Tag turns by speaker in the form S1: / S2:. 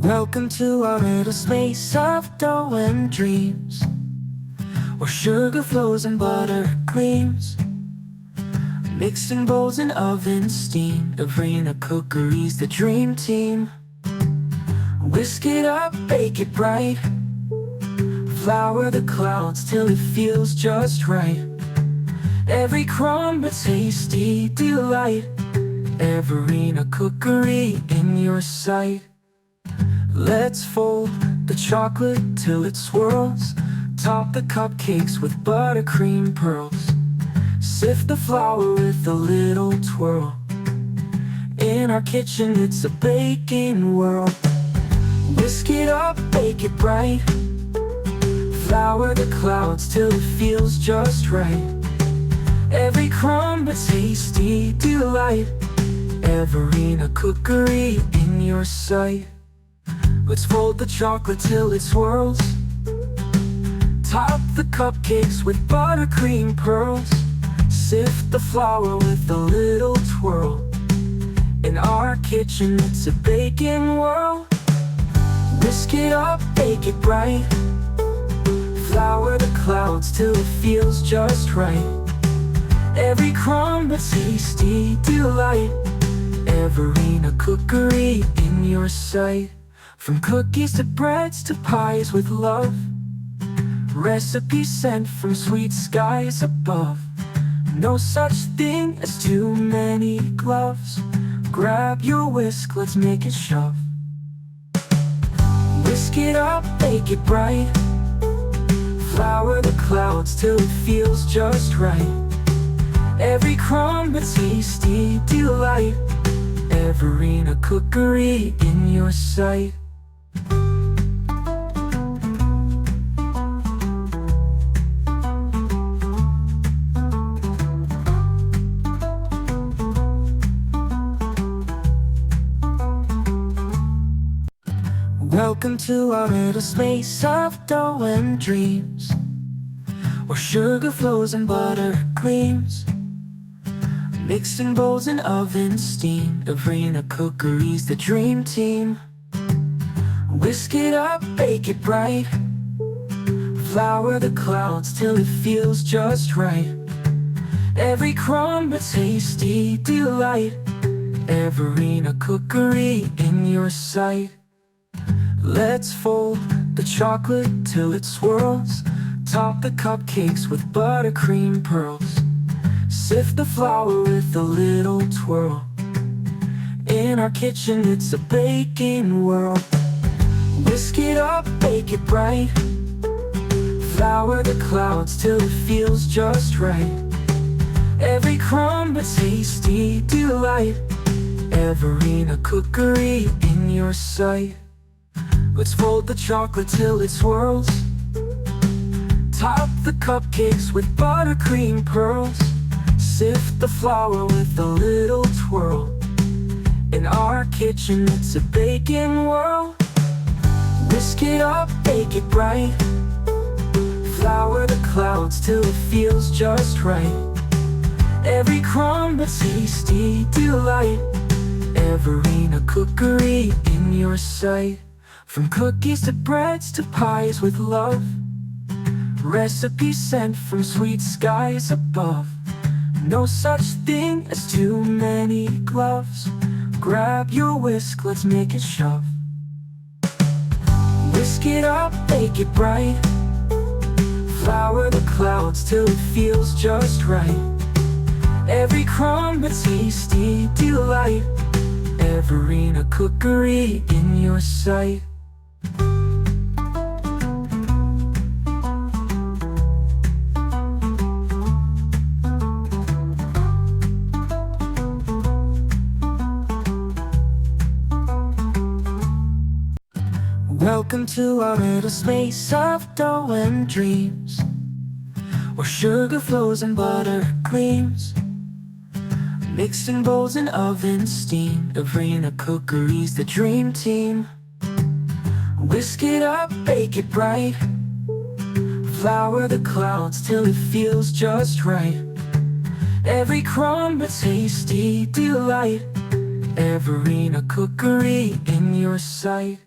S1: Welcome to our little space of dough and dreams, where sugar flows and butter gleams, mixed in bowls and oven steam. Evarena Cookery's the dream team. Whisk it up, bake it bright, flour the clouds till it feels just right. Every crumb a tasty delight. Evarena Cookery in your sight. Let's fold the chocolate till it swirls, top the cupcakes with buttercream pearls, sift the flour with a little twirl. In our kitchen it's a baking world. Whisk it up, bake it bright, flour the clouds till it feels just right. Every crumb a tasty delight. Evarena Cookery in your sight. Let's fold the chocolate till it swirls, top the cupcakes with buttercream pearls, sift the flour with a little twirl. In our kitchen it's a baking world. Whisk it up, bake it bright, flour the clouds till it feels just right. Every crumb a tasty delight. Evarena Cookery in your sight. From cookies to breads to pies with love, recipes sent from sweet skies above. No such thing as too many gloves. Grab your whisk, let's make it shove. Whisk it up, bake it bright, flour the clouds till it feels just right. Every crumb a tasty delight. Evarena Cookery in your sight. Welcome to our little space of dough and dreams, where sugar flows and butter gleams, mixed in bowls and oven steam. Evarena Cookery's the dream team. Whisk it up, bake it bright, flour the clouds till it feels just right. Every crumb a tasty delight. Evarena Cookery in your sight. Let's fold the chocolate till it swirls, top the cupcakes with buttercream pearls, sift the flour with a little twirl. In our kitchen it's a baking world. Whisk it up, bake it bright, flour the clouds till it feels just right. Every crumb a tasty delight. Evarena Cookery in your sight. Let's fold the chocolate till it swirls, top the cupcakes with buttercream pearls, sift the flour with a little twirl. In our kitchen it's a baking world. Whisk it up, bake it bright, flour the clouds till it feels just right. Every crumb a tasty delight. Evarena Cookery in your sight. From cookies to breads to pies with love, recipes sent from sweet skies above. No such thing as too many gloves. Grab your whisk, let's make it shove. Whisk it up, bake it bright, flour the clouds till it feels just right. Every crumb a tasty delight. Evarena Cookery in your sight. Welcome to our little space of dough and dreams, where sugar flows and butter gleams, mixed in bowls and oven steam. Evarena Cookery's the dream team. Whisk it up, bake it bright, flour the clouds till it feels just right. Every crumb a tasty delight. Evarena Cookery in your sight.